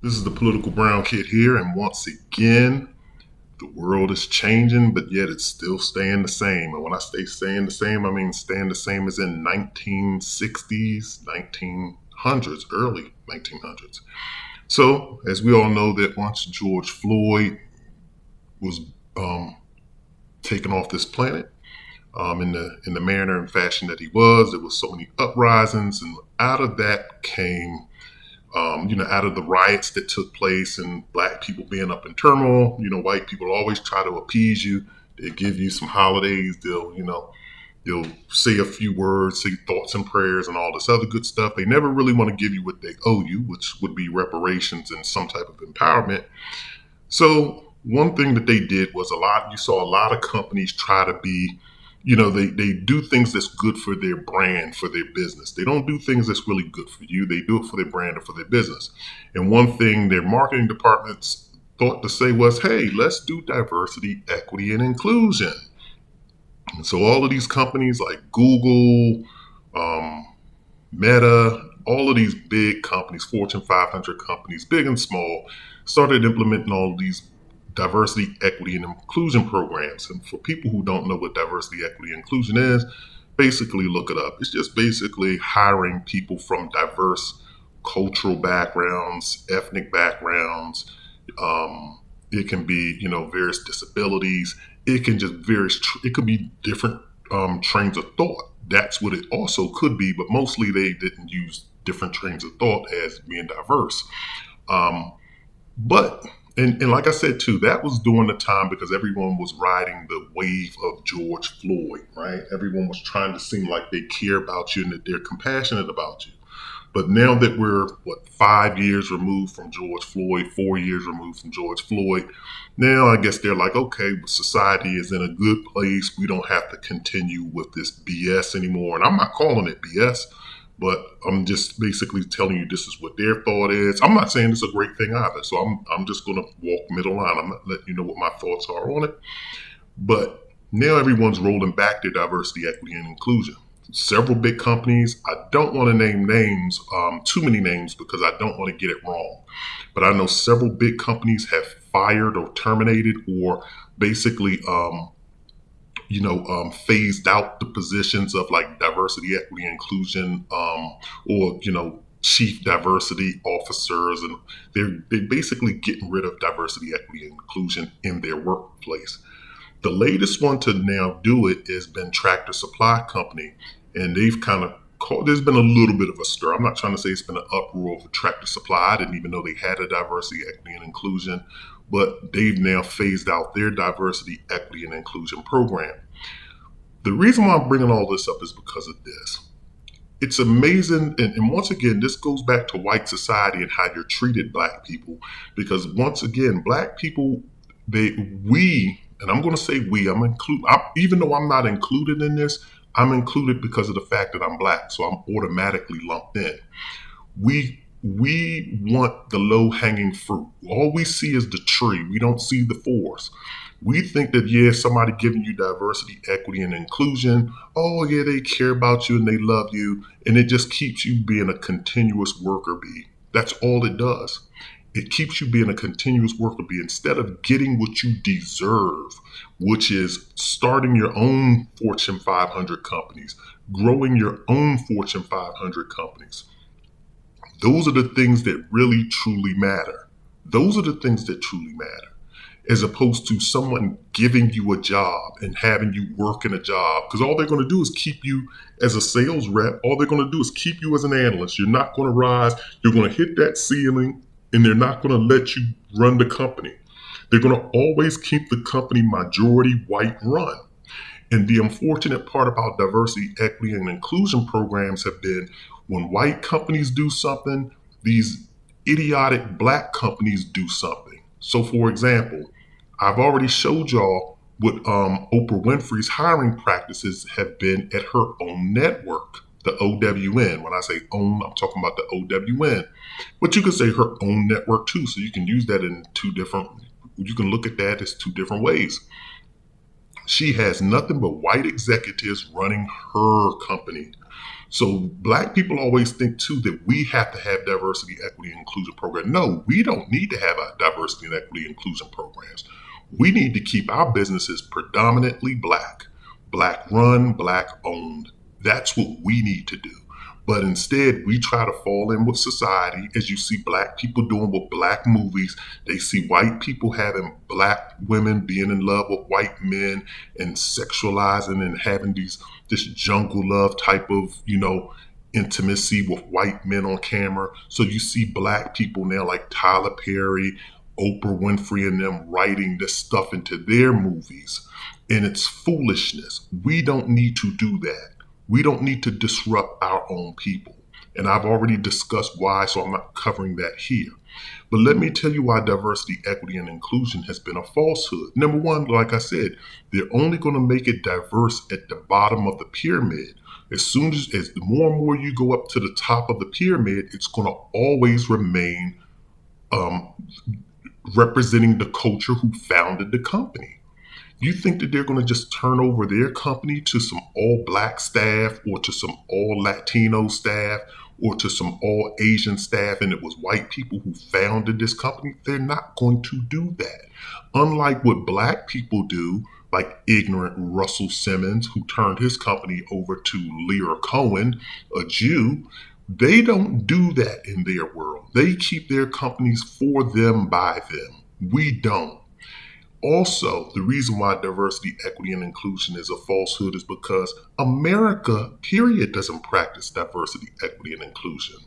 This is the political brown kid here, and once again, the world is changing, but yet it's still staying the same. And when I say staying the same, I mean staying the same as in 1960s, 1900s, early 1900s. So, as we all know, that once George Floyd was um, taken off this planet, in the manner and fashion that he was, there was so many uprisings, and out of that came out of the riots that took place and black people being up in turmoil, white people always try to appease you. They give you some holidays. They'll say a few words, say thoughts and prayers and all this other good stuff. They never really want to give you what they owe you, which would be reparations and some type of empowerment. So one thing that they did was you saw a lot of companies try to be, they do things that's good for their brand, for their business. They don't do things that's really good for you. They do it for their brand or for their business. And one thing their marketing departments thought to say was, hey, let's do diversity, equity, and inclusion. And so all of these companies like Google, um, Meta, all of these big companies, Fortune 500 companies, big and small, started implementing all of these diversity, equity, and inclusion programs. And for people who don't know what diversity, equity, and inclusion is, basically look it up. It's just basically hiring people from diverse cultural backgrounds, ethnic backgrounds. It can be, various disabilities. It can just it could be different trains of thought. That's what it also could be, but mostly they didn't use different trains of thought as being diverse. Um, but and like I said too, that was during the time because everyone was riding the wave of George Floyd, right? Everyone was trying to seem like they care about you and that they're compassionate about you. But now that we're 5 years removed from George Floyd, 4 years removed from George Floyd, now I guess they're like, okay, society is in a good place. We don't have to continue with this BS anymore. And I'm not calling it BS, but I'm just basically telling you this is what their thought is. I'm not saying it's a great thing either. So I'm just going to walk middle line. I'm not letting you know what my thoughts are on it. But now everyone's rolling back their diversity, equity, and inclusion. Several big companies. I don't want to name names, too many names, because I don't want to get it wrong. But I know several big companies have fired or terminated or basically, phased out the positions of like diversity, equity, inclusion, or chief diversity officers, and they're basically getting rid of diversity, equity, and inclusion in their workplace. The latest one to now do it has been Tractor Supply Company, and they've kind of there's been a little bit of a stir. I'm not trying to say it's been an uproar over Tractor Supply. I didn't even know they had a diversity, equity, and inclusion, but they've now phased out their diversity, equity, and inclusion program. The reason why I'm bringing all this up is because of this. It's amazing, and once again, this goes back to white society and how you're treated, black people, because once again, black people, and I'm going to say we, even though I'm not included in this, I'm included because of the fact that I'm black, so I'm automatically lumped in. We want the low hanging fruit. All we see is the tree. We don't see the forest. We think that, yeah, somebody giving you diversity, equity, and inclusion, oh yeah, they care about you and they love you, and it just keeps you being a continuous worker bee. That's all it does. It keeps you being a continuous worker bee instead of getting what you deserve, which is starting your own Fortune 500 companies, growing your own Fortune 500 companies. Those are the things that really truly matter. Those are the things that truly matter, as opposed to someone giving you a job and having you work in a job. Because all they're going to do is keep you as a sales rep. All they're going to do is keep you as an analyst. You're not going to rise. You're going to hit that ceiling, and they're not going to let you run the company. They're going to always keep the company majority white run. And the unfortunate part about diversity, equity, and inclusion programs have been when white companies do something, these idiotic black companies do something. So, for example, I've already showed y'all what Oprah Winfrey's hiring practices have been at her own network, the OWN. When I say own, I'm talking about the OWN. But you can say her own network too, so you can use that in you can look at that as two different ways. She has nothing but white executives running her company. So black people always think too that we have to have diversity, equity, and inclusion programs. No, we don't need to have a diversity and equity and inclusion programs. We need to keep our businesses predominantly black, black run, black owned. That's what we need to do. But instead, we try to fall in with society, as you see black people doing with black movies. They see white people having black women being in love with white men and sexualizing and having this jungle love type of, intimacy with white men on camera. So you see black people now like Tyler Perry, Oprah Winfrey, and them writing this stuff into their movies. And it's foolishness. We don't need to do that. We don't need to disrupt our own people. And I've already discussed why, so I'm not covering that here. But let me tell you why diversity, equity, and inclusion has been a falsehood. Number one, like I said, they're only going to make it diverse at the bottom of the pyramid. As soon as the more and more you go up to the top of the pyramid, it's going to always remain representing the culture who founded the company. You think that they're going to just turn over their company to some all black staff or to some all Latino staff or to some all Asian staff and it was white people who founded this company? They're not going to do that. Unlike what black people do, like ignorant Russell Simmons, who turned his company over to Lear Cohen, a Jew, they don't do that in their world. They keep their companies for them, by them. We don't. Also, the reason why diversity, equity, and inclusion is a falsehood is because America, period, doesn't practice diversity, equity, and inclusion.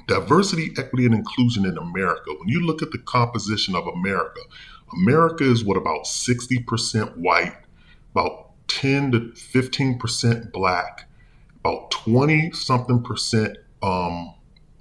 Diversity, equity, and inclusion in America, when you look at the composition of America, America is what, about 60% white, about 10 to 15% black, about 20 something percent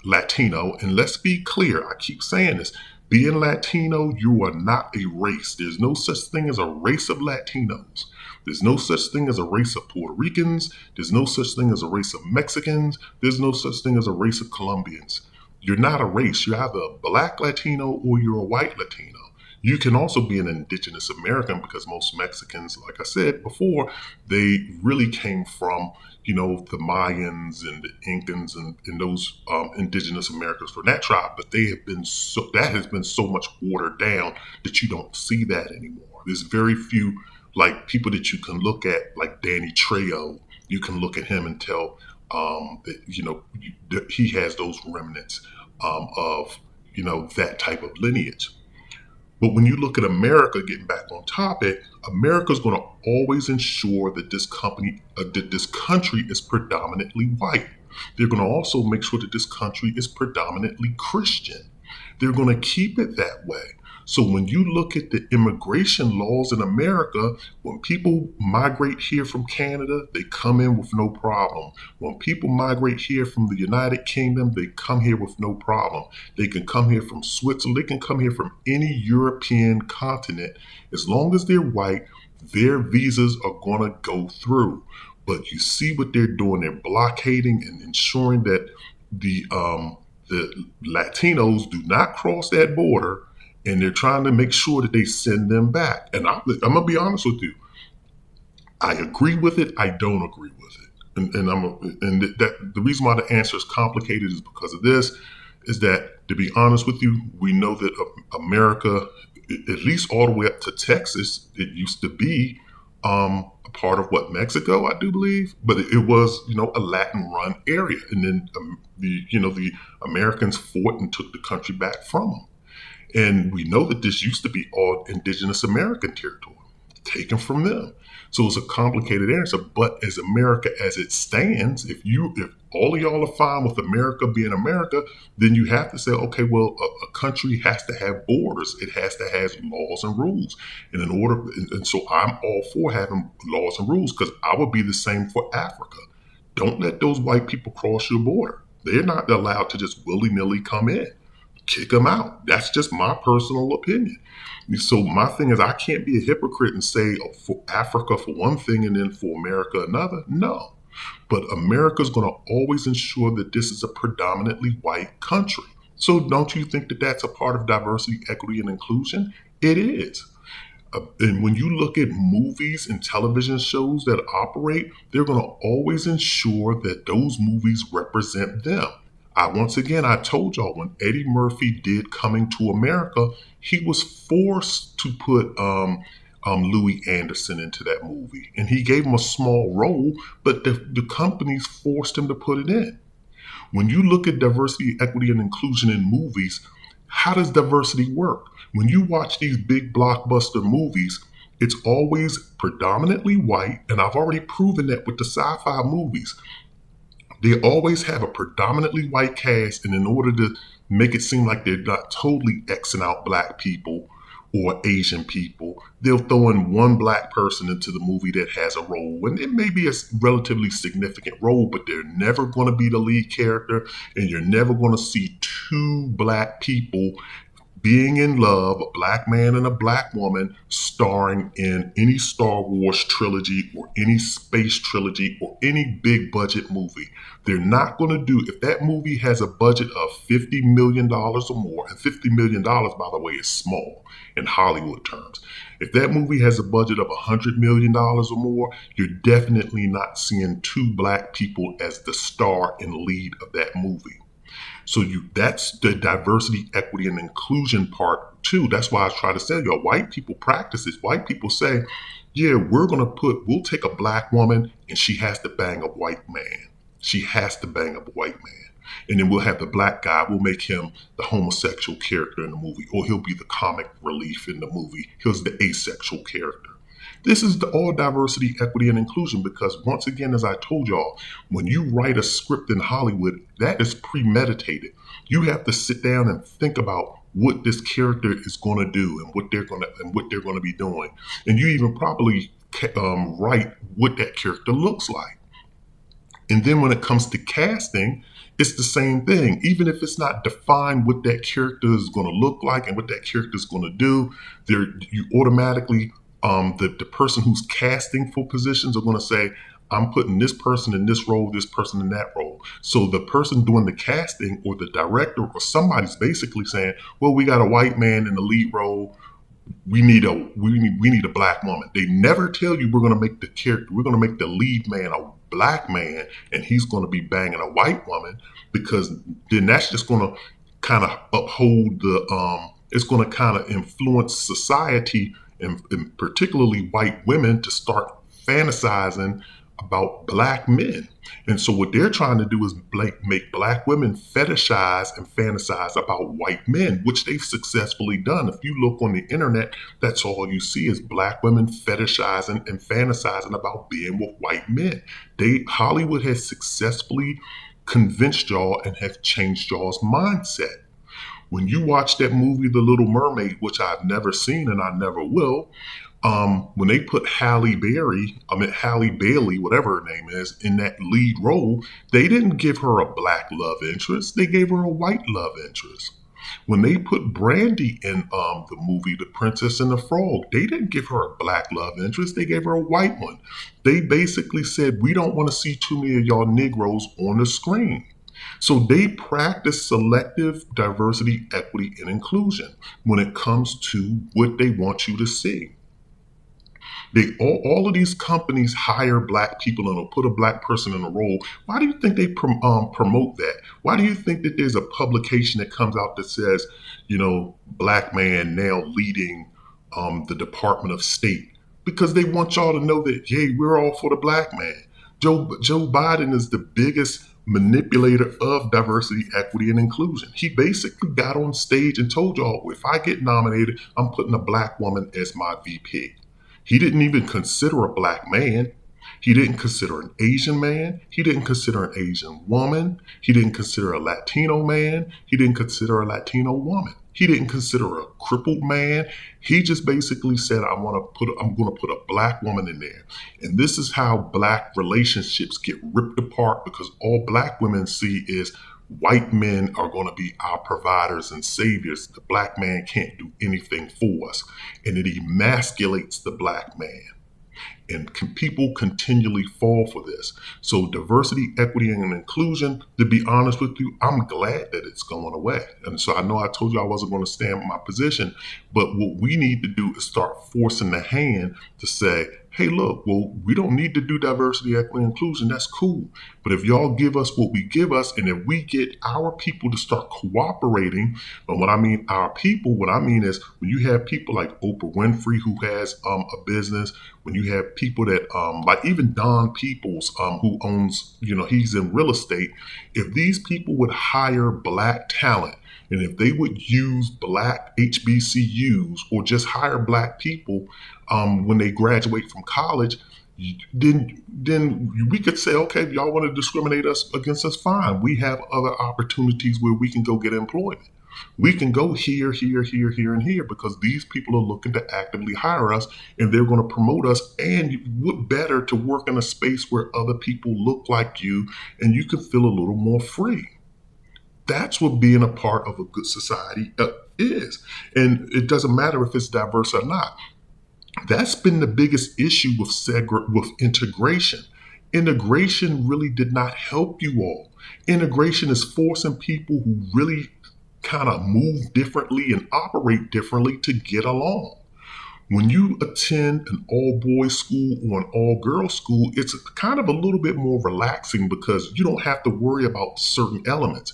Latino. And let's be clear, I keep saying this, being Latino, you are not a race. There's no such thing as a race of Latinos. There's no such thing as a race of Puerto Ricans. There's no such thing as a race of Mexicans. There's no such thing as a race of Colombians. You're not a race. You're either a black Latino or you're a white Latino. You can also be an indigenous American because most Mexicans, like I said before, they really came from, the Mayans and the Incans and those indigenous Americans from that tribe. But that has been so much watered down that you don't see that anymore. There's very few like people that you can look at, like Danny Trejo. You can look at him and tell that he has those remnants of that type of lineage. But when you look at America, getting back on topic, America's going to always ensure that this country is predominantly white. They're going to also make sure that this country is predominantly Christian. They're going to keep it that way. So when you look at the immigration laws in America, when people migrate here from Canada, they come in with no problem. When people migrate here from the United Kingdom, they come here with no problem. They can come here from Switzerland, they can come here from any European continent. As long as they're white, their visas are going to go through. But you see what they're doing, they're blockading and ensuring that the Latinos do not cross that border, and they're trying to make sure that they send them back. And I'm going to be honest with you. I agree with it. I don't agree with it. The reason why the answer is complicated is because of this, is that, to be honest with you, we know that America, at least all the way up to Texas, it used to be a part of Mexico, I do believe, but it was, a Latin run area. And then, the Americans fought and took the country back from them. And we know that this used to be all indigenous American territory taken from them. So it's a complicated answer. But as America as it stands, if all of y'all are fine with America being America, then you have to say, okay, well, a country has to have borders. It has to have laws and rules. And so I'm all for having laws and rules, because I would be the same for Africa. Don't let those white people cross your border. They're not allowed to just willy-nilly come in. Kick them out. That's just my personal opinion. So my thing is, I can't be a hypocrite and say, for Africa for one thing and then for America another. No. But America's going to always ensure that this is a predominantly white country. So don't you think that that's a part of diversity, equity, and inclusion? It is. And when you look at movies and television shows that operate, they're going to always ensure that those movies represent them. Once again, I told y'all when Eddie Murphy did Coming to America, he was forced to put Louis Anderson into that movie, and he gave him a small role, but the companies forced him to put it in. When you look at diversity, equity, and inclusion in movies, how does diversity work? When you watch these big blockbuster movies, it's always predominantly white, and I've already proven that with the sci-fi movies. They always have a predominantly white cast, and in order to make it seem like they're not totally Xing out black people or Asian people, they'll throw in one black person into the movie that has a role. And it may be a relatively significant role, but they're never going to be the lead character, and you're never going to see two black people being in love, a black man and a black woman, starring in any Star Wars trilogy or any space trilogy or any big budget movie. They're not going to do, if that movie has a budget of $50 million or more, and $50 million, by the way, is small in Hollywood terms. If that movie has a budget of $100 million or more, you're definitely not seeing two black people as the star and lead of that movie. So that's the diversity, equity, and inclusion part too. That's why I try to say, white people practice this. White people say, yeah, we'll take a black woman and she has to bang a white man. She has to bang a white man. And then we'll have the black guy, we'll make him the homosexual character in the movie, or he'll be the comic relief in the movie. He's the asexual character. This is all diversity, equity, and inclusion because, once again, as I told y'all, when you write a script in Hollywood, that is premeditated. You have to sit down and think about what this character is going to do and what they're going to be doing, and you even probably write what that character looks like. And then when it comes to casting, it's the same thing. Even if it's not defined what that character is going to look like and what that character is going to do, you automatically the person who's casting for positions are going to say, I'm putting this person in this role, this person in that role. So the person doing the casting or the director or somebody's basically saying, well, we got a white man in the lead role. We need a black woman. They never tell you we're going to make the lead man a black man and he's going to be banging a white woman, because then that's just going to kind of uphold it's going to kind of influence society and particularly white women to start fantasizing about black men. And so what they're trying to do is make black women fetishize and fantasize about white men, which they've successfully done. If you look on the internet, that's all you see is black women fetishizing and fantasizing about being with white men. Hollywood has successfully convinced y'all and have changed y'all's mindset. When you watch that movie, The Little Mermaid, which I've never seen and I never will, when they put Halle Bailey, whatever her name is, in that lead role, they didn't give her a black love interest. They gave her a white love interest. When they put Brandy in the movie The Princess and the Frog, they didn't give her a black love interest. They gave her a white one. They basically said, we don't want to see too many of y'all Negroes on the screen. So they practice selective diversity, equity, and inclusion when it comes to what they want you to see. All of these companies hire black people and will put a black person in a role. Why do you think they promote that? Why do you think that there's a publication that comes out that says, black man now leading the Department of State? Because they want y'all to know that, hey, we're all for the black man. Joe Biden is the biggest manipulator of diversity, equity, and inclusion. He basically got on stage and told y'all, if I get nominated, I'm putting a black woman as my VP. He didn't even consider a black man. He didn't consider an Asian man. He didn't consider an Asian woman. He didn't consider a Latino man. He didn't consider a Latino woman. He didn't consider a crippled man. He just basically said, I'm going to put a black woman in there. And this is how black relationships get ripped apart, because all black women see is white men are going to be our providers and saviors. The black man can't do anything for us. And it emasculates the black man. And people continually fall for this. So diversity, equity, and inclusion, to be honest with you, I'm glad that it's going away. And so I know I told you I wasn't going to stand my position, but what we need to do is start forcing the hand to say, hey, look, well, we don't need to do diversity, equity, and inclusion. That's cool. But if y'all give us what we give us, and if we get our people to start cooperating, and when I mean our people, what I mean is when you have people like Oprah Winfrey who has a business, when you have people that like even Don Peoples who owns, he's in real estate. If these people would hire black talent, and if they would use black HBCUs or just hire black people when they graduate from college, then we could say, okay, if y'all want to discriminate against us, fine. We have other opportunities where we can go get employment. We can go here, here, here, here, and here because these people are looking to actively hire us and they're going to promote us. And what better to work in a space where other people look like you and you can feel a little more free. That's what being a part of a good society is. And it doesn't matter if it's diverse or not. That's been the biggest issue with integration. Integration really did not help you all. Integration is forcing people who really kind of move differently and operate differently to get along. When you attend an all boys school or an all girls school, it's kind of a little bit more relaxing because you don't have to worry about certain elements.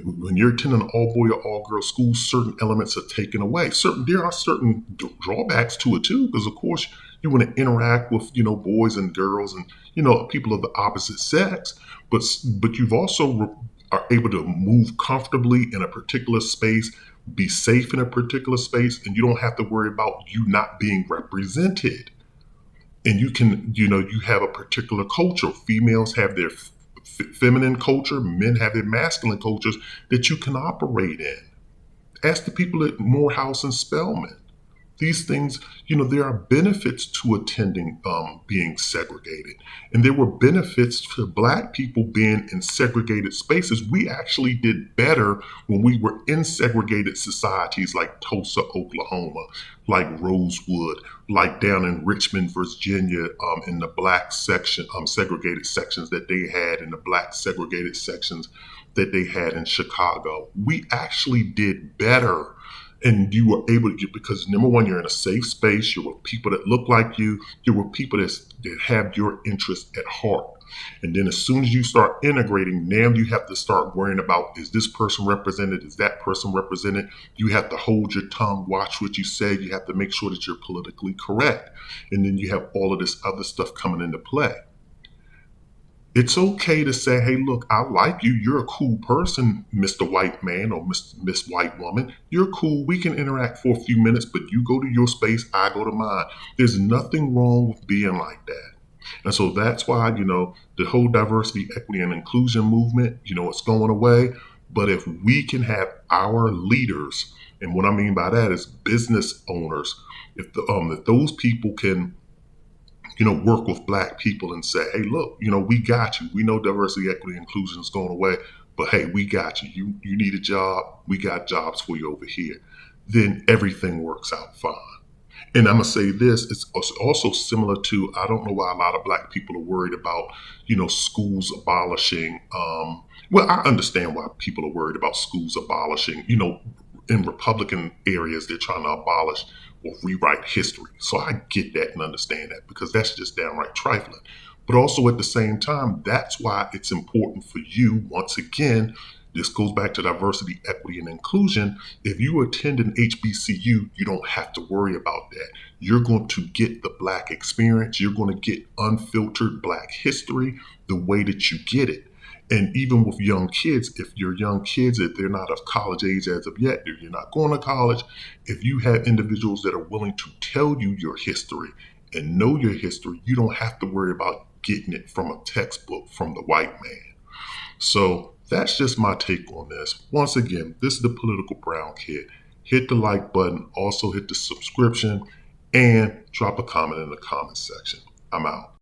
When you're attending an all boy or all girl school, certain elements are taken away. There are certain drawbacks to it too, because of course you want to interact with boys and girls and people of the opposite sex, but you've also are able to move comfortably in a particular space, be safe in a particular space, and you don't have to worry about you not being represented. And you can, you have a particular culture. Females have their feminine culture, men have their masculine cultures that you can operate in. Ask the people at Morehouse and Spelman. These things, there are benefits to attending being segregated. And there were benefits to Black people being in segregated spaces. We actually did better when we were in segregated societies like Tulsa, Oklahoma, like Rosewood, like down in Richmond, Virginia, in the Black section, segregated sections that they had, and the Black segregated sections that they had in Chicago. We actually did better. And you were able to, because number one, you're in a safe space. You're with people that look like you. You're with people that have your interests at heart. And then as soon as you start integrating, now you have to start worrying about, is this person represented? Is that person represented? You have to hold your tongue, watch what you say. You have to make sure that you're politically correct. And then you have all of this other stuff coming into play. It's okay to say, hey, look, I like you. You're a cool person, Mr. White Man or Miss White Woman. You're cool. We can interact for a few minutes, but you go to your space, I go to mine. There's nothing wrong with being like that. And so that's why, the whole diversity, equity, and inclusion movement, it's going away. But if we can have our leaders, and what I mean by that is business owners, if those people can work with Black people and say, hey, look, we got you. We know diversity, equity, inclusion is going away, but hey, we got you. You need a job. We got jobs for you over here. Then everything works out fine. And I'm going to say this, it's also similar to, I don't know why a lot of Black people are worried about, schools abolishing. Well, I understand why people are worried about schools abolishing, in Republican areas, they're trying to abolish or rewrite history. So I get that and understand that because that's just downright trifling. But also at the same time, that's why it's important for you, once again, this goes back to diversity, equity, and inclusion. If you attend an HBCU, you don't have to worry about that. You're going to get the Black experience. You're going to get unfiltered Black history the way that you get it. And even with young kids, if they're not of college age as of yet, if you're not going to college, if you have individuals that are willing to tell you your history and know your history, you don't have to worry about getting it from a textbook from the white man. So that's just my take on this. Once again, this is the Political Brown Kid. Hit the like button, also hit the subscription, and drop a comment in the comment section. I'm out.